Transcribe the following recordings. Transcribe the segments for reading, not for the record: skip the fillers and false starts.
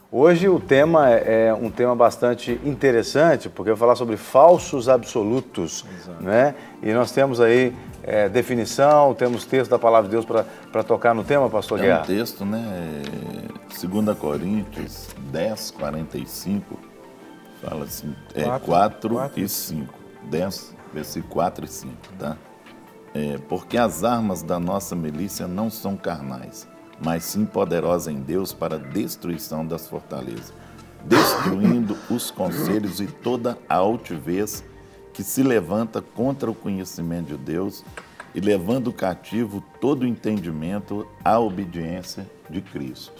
Hoje o tema é um tema bastante interessante, porque eu vou falar sobre falsos absolutos, né? E nós temos aí definição, temos texto da Palavra de Deus para tocar no tema, pastor Guerra. É um texto, né? 2 Coríntios 10, 45, fala assim, 4 e 5, 10, versículo 4 e 5, tá? Porque as armas da nossa milícia não são carnais, mas sim poderosa em Deus para a destruição das fortalezas, destruindo os conselhos e toda a altivez que se levanta contra o conhecimento de Deus e levando cativo todo o entendimento à obediência de Cristo.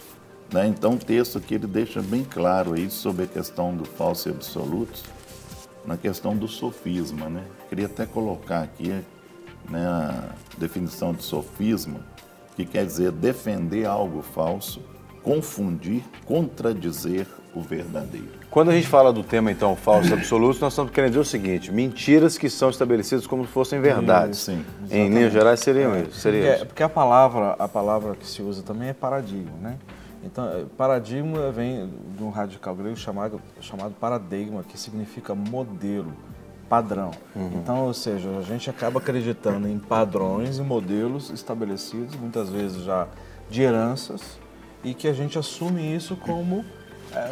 Né? Então, o texto aqui ele deixa bem claro aí sobre a questão do falso e absolutos, na questão do sofisma. Né? Queria até colocar aqui, né, a definição de sofisma, que quer dizer defender algo falso, confundir, contradizer o verdadeiro. Quando a gente fala do tema, então, falsos absolutos, nós estamos querendo dizer o seguinte: mentiras que são estabelecidas como se fossem verdades. Sim, em linhas gerais seriam isso. Porque a palavra que se usa também é paradigma, né? Então, paradigma vem de um radical grego chamado paradigma, que significa modelo, padrão. Então, ou seja, a gente acaba acreditando em padrões e modelos estabelecidos, muitas vezes já de heranças, e que a gente assume isso como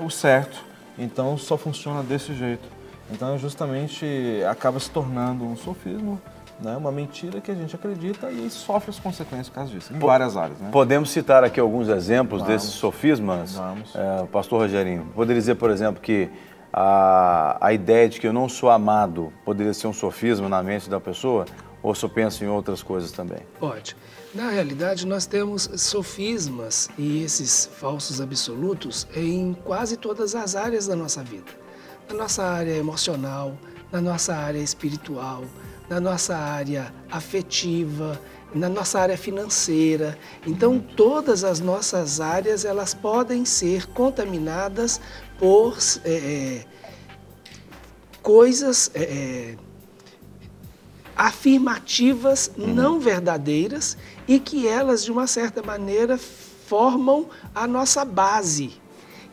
o certo. Então, só funciona desse jeito. Então, justamente, acaba se tornando um sofismo, né? Uma mentira que a gente acredita e sofre as consequências por causa disso, em várias áreas. Né? Podemos citar aqui alguns exemplos desses sofismas? Vamos. Pastor Rogerinho, poderia dizer, por exemplo, que a ideia de que eu não sou amado poderia ser um sofisma na mente da pessoa? Ou só pensa em outras coisas também? Pode. Na realidade, nós temos sofismas e esses falsos absolutos em quase todas as áreas da nossa vida. Na nossa área emocional, na nossa área espiritual, na nossa área afetiva, na nossa área financeira. Então, todas as nossas áreas, elas podem ser contaminadas por coisas afirmativas não verdadeiras e que elas, de uma certa maneira, formam a nossa base.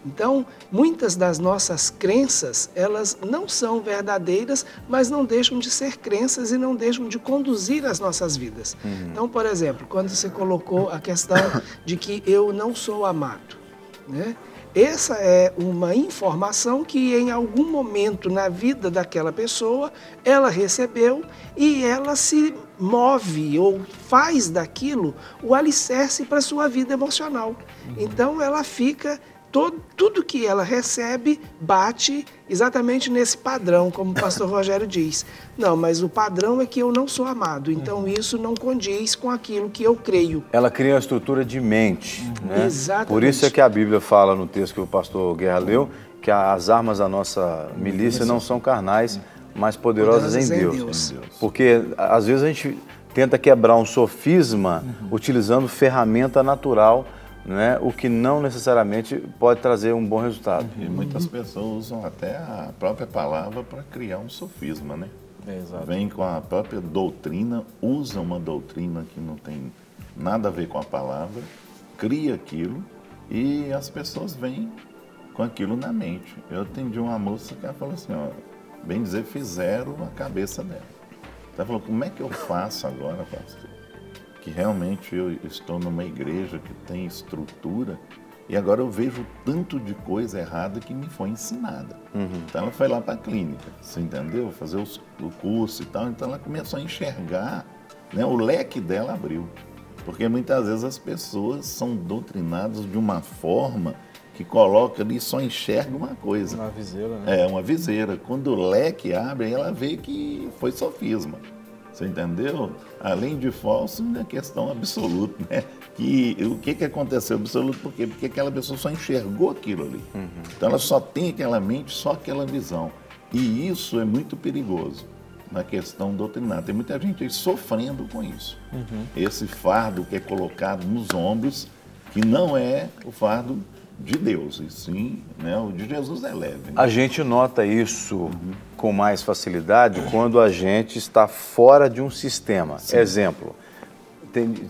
Então, muitas das nossas crenças, elas não são verdadeiras, mas não deixam de ser crenças e não deixam de conduzir as nossas vidas. Então, por exemplo, quando você colocou a questão de que eu não sou amado, né? Essa é uma informação que em algum momento na vida daquela pessoa ela recebeu e ela se move ou faz daquilo o alicerce para a sua vida emocional. Então ela fica, tudo que ela recebe bate exatamente nesse padrão, como o pastor Rogério diz. Não, mas o padrão é que eu não sou amado, então isso não condiz com aquilo que eu creio. Ela cria uma estrutura de mente, né? Exatamente. Por isso é que a Bíblia fala no texto que o pastor Guerra leu, que as armas da nossa milícia não são carnais, mas poderosas em Deus. Porque às vezes a gente tenta quebrar um sofisma utilizando ferramenta natural, né? O que não necessariamente pode trazer um bom resultado. E muitas pessoas usam até a própria palavra para criar um sofisma, né? Exato. Vem com a própria doutrina, usa uma doutrina que não tem nada a ver com a palavra, cria aquilo e as pessoas vêm com aquilo na mente. Eu atendi uma moça que ela falou assim, ó, bem dizer, fizeram a cabeça dela. Ela falou, como é que eu faço agora, pastor? Que realmente eu estou numa igreja que tem estrutura e agora eu vejo tanto de coisa errada que me foi ensinada. Então ela foi lá para a clínica, você entendeu? Fazer o curso e tal, então ela começou a enxergar, né? O leque dela abriu. Porque muitas vezes as pessoas são doutrinadas de uma forma que coloca ali e só enxerga uma coisa. Uma viseira, né? É, uma viseira. Quando o leque abre, ela vê que foi sofisma. Você entendeu? Além de falso, é questão absoluta, né? O que aconteceu absoluto? Por quê? Porque aquela pessoa só enxergou aquilo ali. Então ela só tem aquela mente, só aquela visão. E isso é muito perigoso na questão doutrinária. Tem muita gente aí sofrendo com isso. Esse fardo que é colocado nos ombros, que não é o fardo de Deus, e sim, né, o de Jesus é leve. Né? A gente nota isso com mais facilidade quando a gente está fora de um sistema. Sim. Exemplo,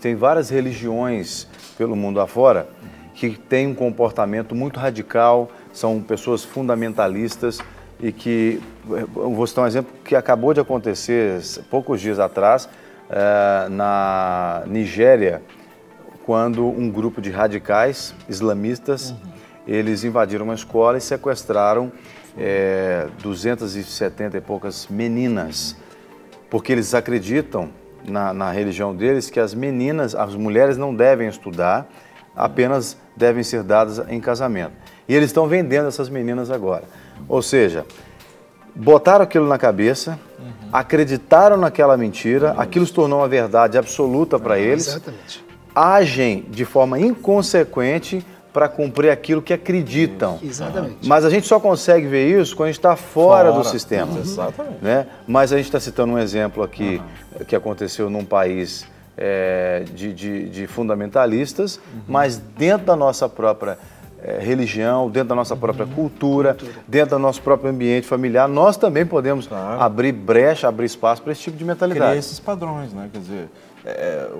tem várias religiões pelo mundo afora que têm um comportamento muito radical, são pessoas fundamentalistas e que, vou citar um exemplo que acabou de acontecer poucos dias atrás, na Nigéria, quando um grupo de radicais islamistas, eles invadiram uma escola e sequestraram 270 e poucas meninas, porque eles acreditam na religião deles que as mulheres não devem estudar, apenas devem ser dadas em casamento. E eles estão vendendo essas meninas agora. Ou seja, botaram aquilo na cabeça, acreditaram naquela mentira, aquilo se tornou uma verdade absoluta para eles, Exatamente. Agem de forma inconsequente para cumprir aquilo que acreditam. Exatamente. Mas a gente só consegue ver isso quando a gente está fora do sistema. Exatamente. Né? Mas a gente está citando um exemplo aqui que aconteceu num país de fundamentalistas, mas dentro da nossa própria religião, dentro da nossa própria cultura, dentro do nosso próprio ambiente familiar, nós também podemos abrir brecha, abrir espaço para esse tipo de mentalidade. Criar esses padrões, né? Quer dizer,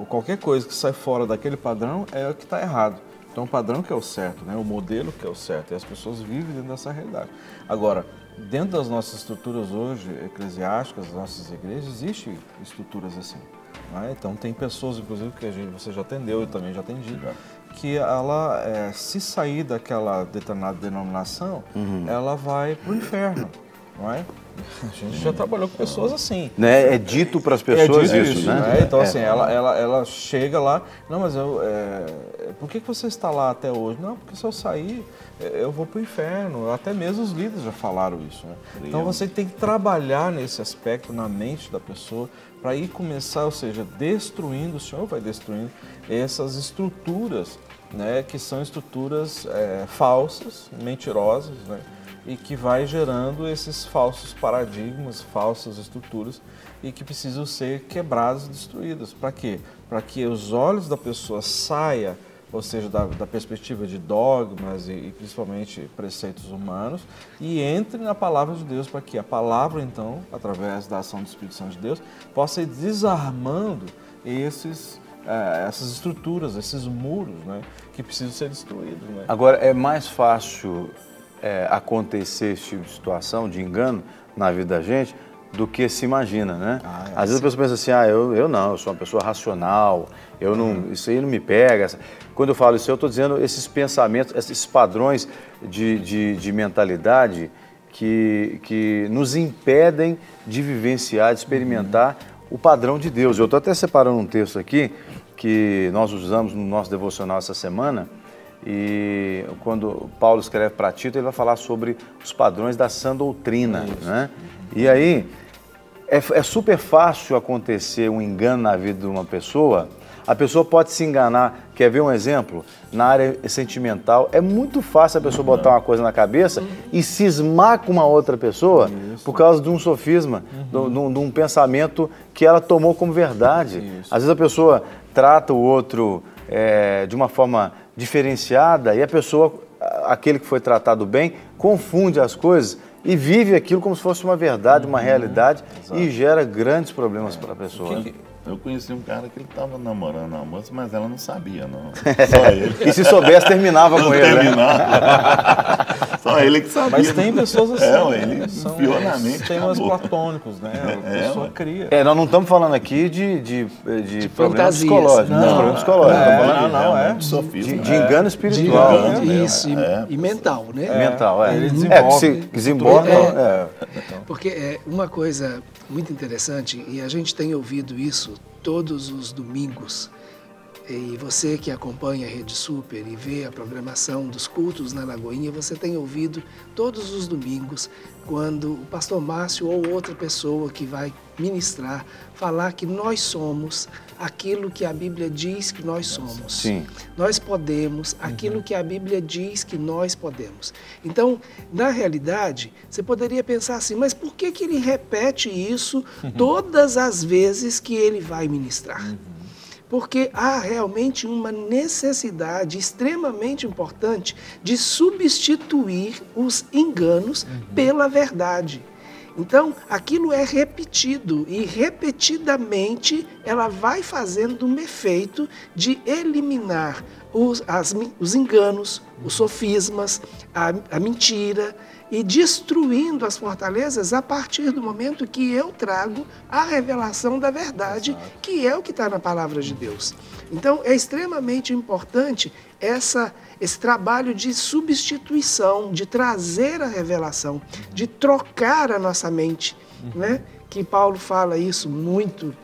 qualquer coisa que sai fora daquele padrão é o que está errado. Então, o padrão que é o certo, né? O modelo que é o certo, e as pessoas vivem dentro dessa realidade. Agora, dentro das nossas estruturas hoje, eclesiásticas, das nossas igrejas, existem estruturas assim. Né? Então, tem pessoas, inclusive, que você já atendeu, eu também já atendi, que ela, se sair daquela determinada denominação, ela vai para o inferno, não é? A gente já trabalhou com pessoas assim. Né? É dito para as pessoas isso, né? Então, assim, ela chega lá, não, mas por que você está lá até hoje? Não, porque se eu sair, eu vou para o inferno. Até mesmo os líderes já falaram isso, né? Então, você tem que trabalhar nesse aspecto na mente da pessoa para ir começar, ou seja, destruindo, o Senhor vai destruindo essas estruturas, né, que são estruturas falsas, mentirosas, né? E que vai gerando esses falsos paradigmas, falsas estruturas e que precisam ser quebradas e destruídas. Para quê? Para que os olhos da pessoa saia, ou seja, da perspectiva de dogmas e principalmente preceitos humanos, e entre na palavra de Deus, para que a palavra, então, através da ação do Espírito Santo de Deus, possa ir desarmando essas estruturas, esses muros, né, que precisam ser destruídos. Né? Agora, é mais fácil acontecer esse tipo de situação, de engano, na vida da gente, do que se imagina, né? Às vezes a pessoa pensa assim, eu não, eu sou uma pessoa racional, isso aí não me pega. Quando eu falo isso, eu estou dizendo esses pensamentos, esses padrões de mentalidade que nos impedem de vivenciar, de experimentar o padrão de Deus. Eu estou até separando um texto aqui que nós usamos no nosso devocional essa semana, e quando Paulo escreve para Tito, ele vai falar sobre os padrões da sã doutrina, né? E aí, é super fácil acontecer um engano na vida de uma pessoa. A pessoa pode se enganar. Quer ver um exemplo? Na área sentimental, é muito fácil a pessoa botar uma coisa na cabeça e cismar com uma outra pessoa por causa de um sofisma, de um pensamento que ela tomou como verdade. Às vezes a pessoa trata o outro de uma forma diferenciada e a pessoa, aquele que foi tratado bem, confunde as coisas e vive aquilo como se fosse uma verdade, uma realidade, e gera grandes problemas para a pessoa. Eu conheci um cara que ele estava namorando a moça, mas ela não sabia, não. Só ele. E se soubesse, terminava com ele. Terminava. Só ele que sabia. Mas tem pessoas assim. Ele enfiou na mente. Temas platônicos, né? A pessoa cria. Nós não estamos falando aqui de problemas psicológicos. Não, problemas psicológicos. Sofisma. De engano espiritual. Isso, e mental, né? Mental, Ele desenvolve. Porque uma coisa muito interessante, e a gente tem ouvido isso todos os domingos, e você que acompanha a Rede Super e vê a programação dos cultos na Lagoinha, você tem ouvido todos os domingos, quando o pastor Márcio ou outra pessoa que vai ministrar, falar que nós somos aquilo que a Bíblia diz que nós somos. Sim. Nós podemos aquilo que a Bíblia diz que nós podemos. Então, na realidade, você poderia pensar assim, mas por que ele repete isso todas as vezes que ele vai ministrar? Porque há realmente uma necessidade extremamente importante de substituir os enganos pela verdade. Então, aquilo é repetido e repetidamente ela vai fazendo um efeito de eliminar os enganos, os sofismas, a mentira e destruindo as fortalezas a partir do momento que eu trago a revelação da verdade, exato, que é o que está na palavra de Deus. Então, é extremamente importante esse trabalho de substituição, de trazer a revelação, de trocar a nossa mente, né? Que Paulo fala isso muito,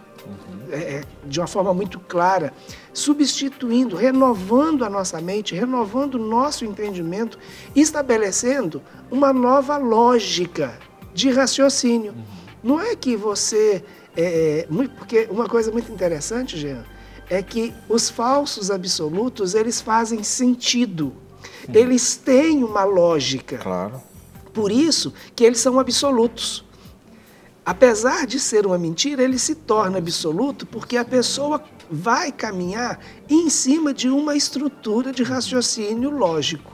de uma forma muito clara, substituindo, renovando a nossa mente, renovando o nosso entendimento, estabelecendo uma nova lógica de raciocínio. Não é que você... porque uma coisa muito interessante, Jean, é que os falsos absolutos, eles fazem sentido. Eles têm uma lógica. Claro. Por isso que eles são absolutos. Apesar de ser uma mentira, ele se torna absoluto porque a pessoa vai caminhar em cima de uma estrutura de raciocínio lógico.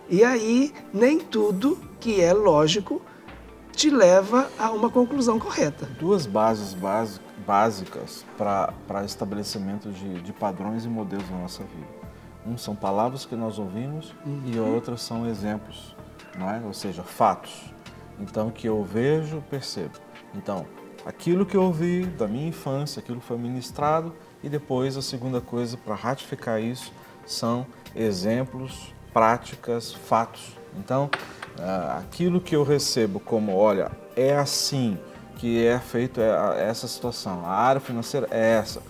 E aí, nem tudo que é lógico te leva a uma conclusão correta. Duas bases básicas para estabelecimento de padrões e modelos na nossa vida. Um são palavras que nós ouvimos e outras são exemplos, não é? Ou seja, fatos. Então, que eu vejo, percebo. Então, aquilo que eu ouvi da minha infância, aquilo que foi ministrado, e depois a segunda coisa para ratificar isso são exemplos, práticas, fatos. Então, aquilo que eu recebo como, olha, é assim que é feito essa situação, a área financeira é essa,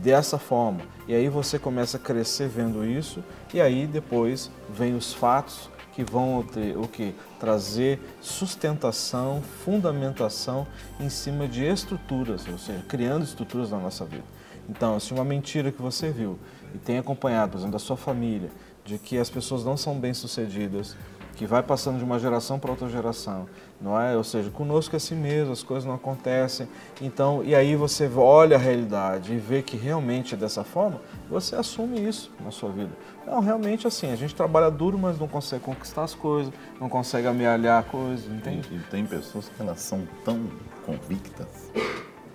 dessa forma. E aí você começa a crescer vendo isso, e aí depois vem os fatos que vão ter, o quê? Trazer sustentação, fundamentação em cima de estruturas, ou seja, criando estruturas na nossa vida. Então, se uma mentira que você viu e tem acompanhado, por exemplo, da sua família, de que as pessoas não são bem-sucedidas, que vai passando de uma geração para outra geração, não é? Ou seja, conosco é assim mesmo, as coisas não acontecem. Então, e aí você olha a realidade e vê que realmente é dessa forma, você assume isso na sua vida. Não, realmente assim, a gente trabalha duro, mas não consegue conquistar as coisas, não consegue amealhar coisas, entende? E tem pessoas que elas são tão convictas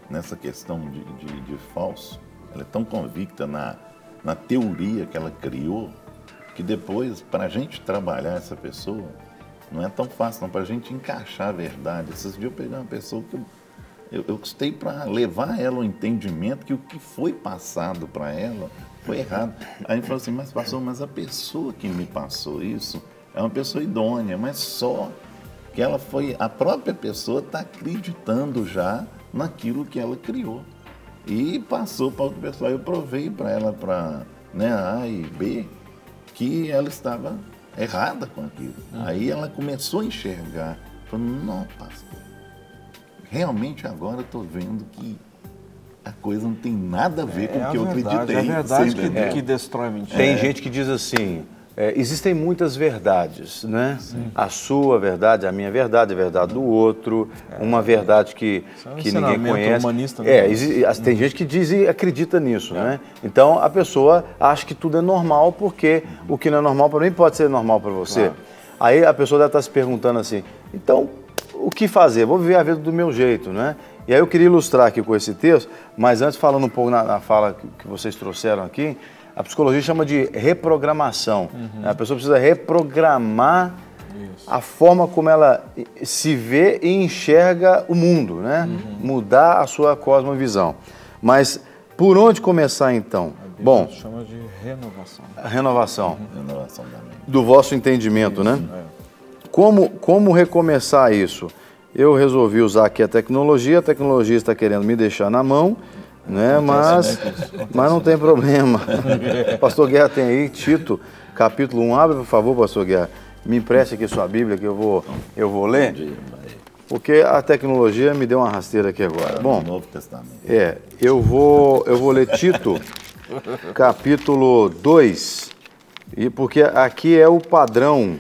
nessa questão de falso, ela é tão convicta na teoria que ela criou, que depois, para a gente trabalhar essa pessoa, não é tão fácil, não, para a gente encaixar a verdade. Esses dias eu peguei uma pessoa que eu custei para levar ela ao entendimento que o que foi passado para ela foi errado. Aí ele falou assim, mas a pessoa que me passou isso é uma pessoa idônea, mas só que ela foi, a própria pessoa está acreditando já naquilo que ela criou. E passou para outra pessoa, eu provei para ela, para A e B, que ela estava errada com aquilo. Aí ela começou a enxergar, falou, não, pastor, realmente agora eu estou vendo que a coisa não tem nada a ver com o que eu acreditei. É a verdade que destrói a mentira. Tem gente que diz assim, existem muitas verdades, né? Sim. A sua verdade, a minha verdade, a verdade do outro, uma verdade que ninguém conhece. Humanista, tem gente que diz e acredita nisso, né? Então a pessoa acha que tudo é normal porque o que não é normal para mim pode ser normal para você. Claro. Aí a pessoa deve estar se perguntando assim, então o que fazer? Vou viver a vida do meu jeito, né? E aí eu queria ilustrar aqui com esse texto, mas antes falando um pouco na fala que vocês trouxeram aqui, a psicologia chama de reprogramação. A pessoa precisa reprogramar a forma como ela se vê e enxerga o mundo, né? Mudar a sua cosmovisão. Mas por onde começar então? Bom, chama de renovação. A renovação. Renovação da mente. Do vosso entendimento, né? Como recomeçar isso? Eu resolvi usar aqui a tecnologia está querendo me deixar na mão, né? Mas não tem problema. Pastor Guerra tem aí, Tito, capítulo 1. Abre, por favor, Pastor Guerra. Me empreste aqui sua Bíblia que eu vou ler. Porque a tecnologia me deu uma rasteira aqui agora. Bom, Novo Testamento. Eu vou ler Tito, capítulo 2, e porque aqui é o padrão,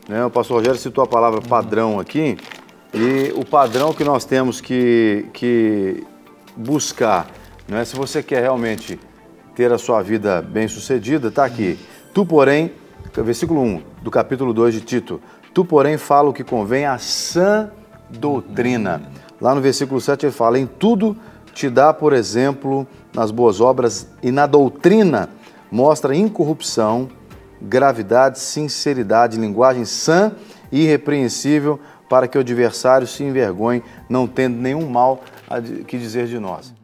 né? O pastor Rogério citou a palavra padrão aqui, e o padrão que nós temos que buscar, né? Se você quer realmente ter a sua vida bem-sucedida, está aqui. Tu, porém, versículo 1 do capítulo 2 de Tito, tu, porém, fala o que convém à sã doutrina. Lá no versículo 7 ele fala, em tudo te dá, por exemplo, nas boas obras e na doutrina, mostra incorrupção, gravidade, sinceridade, linguagem sã e irrepreensível, para que o adversário se envergonhe, não tendo nenhum mal que dizer de nós.